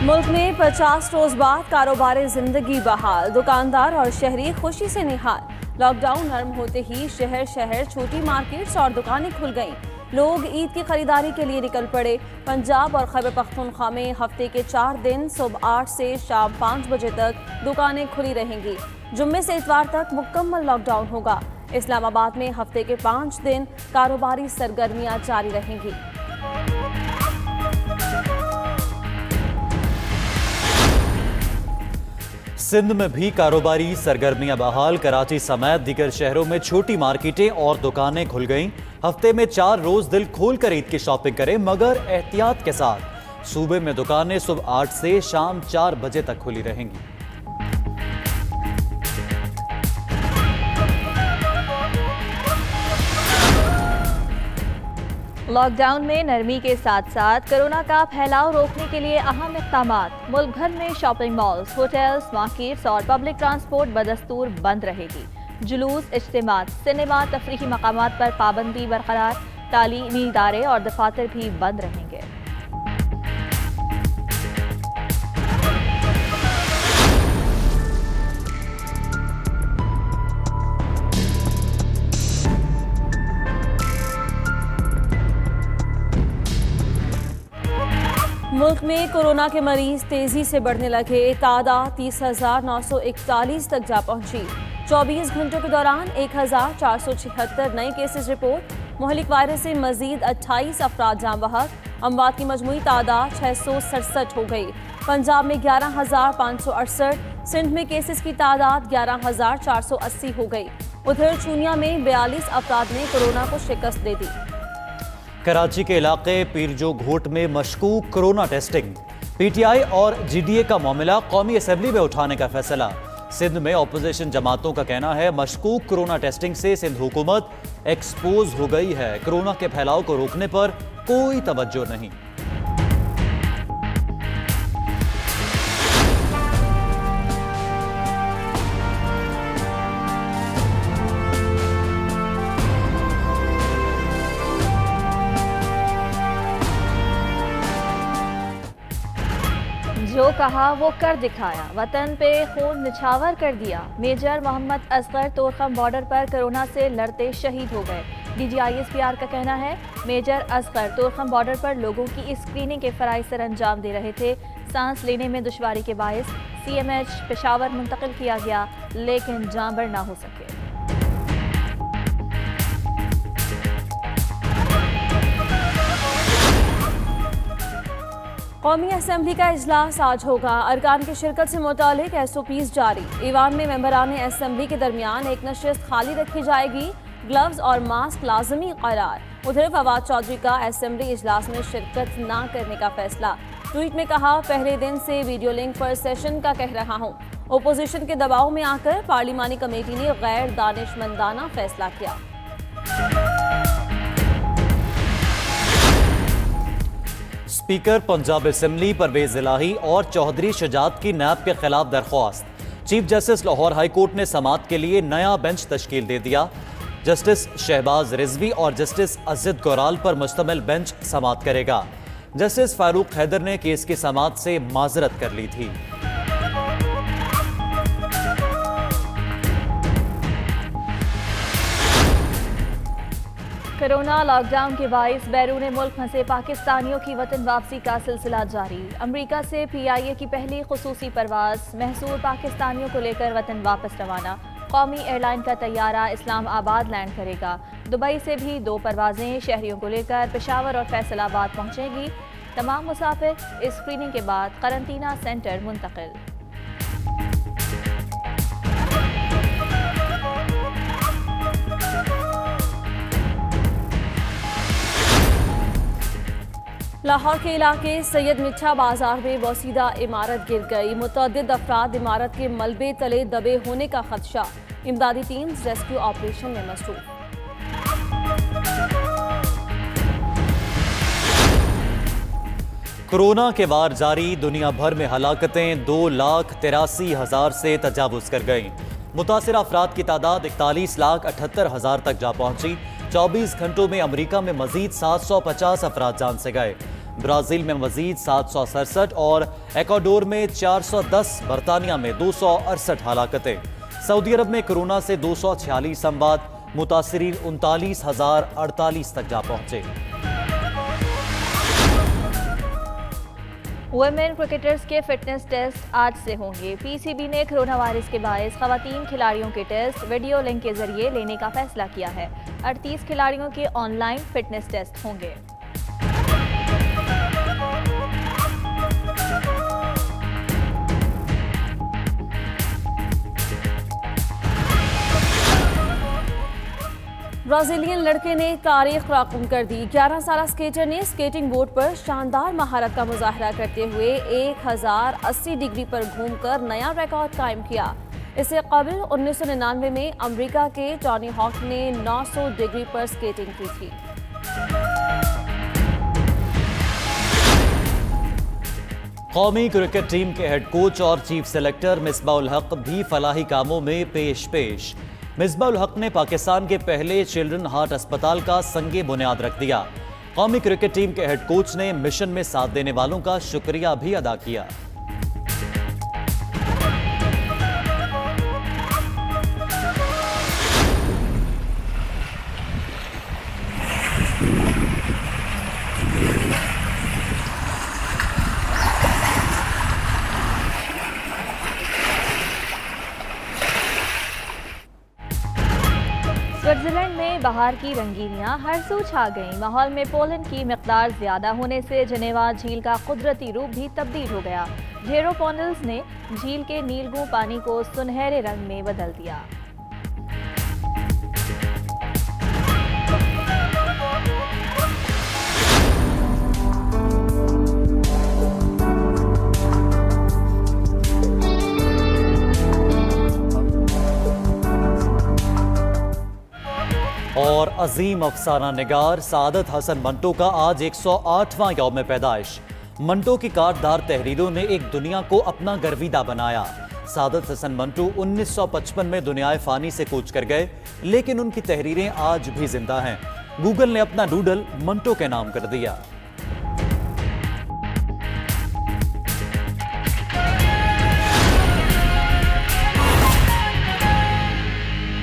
मुल्क में 50 रोज बाद कारोबार जिंदगी बहाल, दुकानदार और शहरी खुशी से निहाल। लॉकडाउन नरम होते ही शहर शहर छोटी मार्केट्स और दुकानें खुल गईं। लोग ईद की खरीदारी के लिए निकल पड़े। पंजाब और खैबर पख्तूनख्वा में हफ्ते के 4 दिन सुबह 8 से शाम 5 बजे तक दुकानें खुली रहेंगी। जुम्मे से इतवार तक मुकम्मल लॉकडाउन होगा। इस्लामाबाद में हफ्ते के 5 दिन कारोबारी सरगर्मियां जारी रहेंगी। सिंध में भी कारोबारी सरगर्मियां बहाल। कराची समेत दीगर शहरों में छोटी मार्केटें और दुकानें खुल गईं। हफ्ते में 4 रोज दिल खोल कर ईद की शॉपिंग करें, मगर एहतियात के साथ। सूबे में दुकानें सुबह 8 से शाम 4 बजे तक खुली रहेंगी। लॉकडाउन में नरमी के साथ साथ कोरोना का फैलाव रोकने के लिए अहम इक़दामात। मुल्क भर में शॉपिंग मॉल्स, होटल्स, मार्केट्स और पब्लिक ट्रांसपोर्ट बदस्तूर बंद रहेगी। जुलूस, इज्तिमात, सिनेमा, तफरीही मकामात पर पाबंदी बरकरार। तालीमी इदारे और दफातर भी बंद रहेंगे। मुल्क में कोरोना के मरीज तेजी से बढ़ने लगे। तादाद 30,941 तक जा पहुंची। 24 घंटों के दौरान 1,476 नए केसेस रिपोर्ट। मुहलिक वायरस से मजीद 28 अफराद जान बहक। अमवात की मजमूई तादाद 667 हो गई। पंजाब में 11,568, सिंध में केसेस की तादाद 11,480 हो गई। उधर चूनिया में 42 अफराद ने कोरोना को शिकस्त दे दी। कराची के इलाके पीरजो घोट में मशकूक कोरोना टेस्टिंग। पीटीआई और जीडीए का मामला कौमी असेंबली में उठाने का फैसला। सिंध में अपोजिशन जमातों का कहना है मशकूक कोरोना टेस्टिंग से सिंध हुकूमत एक्सपोज हो गई है। कोरोना के फैलाव को रोकने पर कोई तवज्जो नहीं। जो कहा वो कर दिखाया, वतन पे खून निछावर कर दिया। मेजर मोहम्मद असगर तोरखम बॉर्डर पर कोरोना से लड़ते शहीद हो गए। DGISPR का कहना है मेजर असगर तोरखम बॉर्डर पर लोगों की स्क्रीनिंग के फराइज सर अंजाम दे रहे थे। सांस लेने में दुश्वारी के बायस CMH पेशावर मुंतकिल किया गया, लेकिन जांबर ना हो सके। कौमी असेंबली का इजलास आज होगा। अरकान की शिरकत से मुतालिक SOPs जारी। ईवान में मेंबरान असेंबली के दरमियान एक नशिस्त खाली रखी जाएगी। ग्लव्स और मास्क लाजमी करार। उधर फवाद चौधरी का असेंबली इजलास में शिरकत ना करने का फैसला। ट्वीट में कहा, पहले दिन से वीडियो लिंक पर सेशन का कह रहा हूँ। ओपोजिशन के दबाव में आकर पार्लिमानी कमेटी ने गैर दानिशमंदाना फैसला किया। स्पीकर पंजाब असेंबली परवेज इलाही और चौधरी शजात की नैब के खिलाफ दरख्वास्त। Chief justice Lahore high court ने समाअत के लिए नया बेंच तश्कील दे दिया। जस्टिस शहबाज रिजवी और जस्टिस अजित गोराल पर मुश्तमिल बेंच समाअत करेगा। जस्टिस फारूक हैदर ने केस की समाअत से माजरत कर ली थी। कोरोना लॉकडाउन के बाइस बैरून मुल्क फंसे पाकिस्तानियों की वतन वापसी का सिलसिला जारी। अमरीका से PIA की पहली खुसूसी परवाज। महसूर पाकिस्तानियों को लेकर वतन वापस रवाना। कौमी एयरलाइन का तैयारा इस्लामाबाद लैंड करेगा। दुबई से भी 2 परवाजें शहरियों को लेकर पेशावर और फैसलाबाद पहुंचेंगी। तमाम मुसाफिर स्क्रीनिंग के बाद करंतना सेंटर मुंतकिल। लाहौर के इलाके सैयद मिठा बाजार में बोसीदा इमारत गिर गई। मुतअद्दिद अफराद इमारत के मलबे तले दबे होने का खदशा। इमदादी टीम रेस्क्यू ऑपरेशन में मसरूफ। कोरोना के वार जारी। दुनिया भर में हलाकतें 2,83,000 से तजावुज कर गईं। मुतासिर अफराद की तादाद 41,78,000 तक जा पहुंची। 24 घंटों में अमरीका में मजीद 750 अफराद जान से गए। ब्राजील में मजीद 767 और इक्वाडोर में 410, बरतानिया में 268 हलाकतें। सऊदी अरब में कोरोना से 246 अमवात, मुतासिरीन 39,048 तक जा पहुंचे। वुमेन क्रिकेटर्स के फिटनेस टेस्ट आज से होंगे। पीसीबी ने कोरोना वायरस के बायस खवातीन खिलाड़ियों के टेस्ट वीडियो लिंक के जरिए लेने का फैसला किया है। 38 खिलाड़ियों के ऑनलाइन फिटनेस टेस्ट होंगे। ब्राजीलियन लड़के ने तारीख राकुम कर दी। 11 साला स्केटर ने स्केटिंग बोर्ड पर शानदार महारत का मुजाहरा करते हुए 1080 डिग्री पर घूमकर नया रिकॉर्ड कायम किया। इससे कबल 1999 में अमेरिका के टॉनी हॉक ने 900 डिग्री पर स्केटिंग की थी। कौमी क्रिकेट टीम के हेड कोच और चीफ सेलेक्टर मिसबाउल हक भी फलाही कामों में पेश। मिसबाउल हक ने पाकिस्तान के पहले चिल्ड्रन हार्ट अस्पताल का संगे बुनियाद रख दिया। कौमी क्रिकेट टीम के हेड कोच ने मिशन में साथ देने वालों का शुक्रिया भी अदा किया। स्विट्जरलैंड में बाहर की रंगीनियां हर सू छा गईं। माहौल में पोलन की मिकदार ज्यादा होने से जनेवा झील का कुदरती रूप भी तब्दील हो गया। ढेरों पोनल्स ने झील के नीलगू पानी को सुनहरे रंग में बदल दिया। और अजीम अफसाना निगार सादत हसन मंटो का आज 108वां यौम पैदाइश। मंटो की काटदार तहरीरों ने एक दुनिया को अपना गर्विदा बनाया। सादत हसन मंटो 1955 में दुनियाए फानी से कूच कर गए, लेकिन उनकी तहरीरें आज भी जिंदा हैं। गूगल ने अपना डूडल मंटो के नाम कर दिया।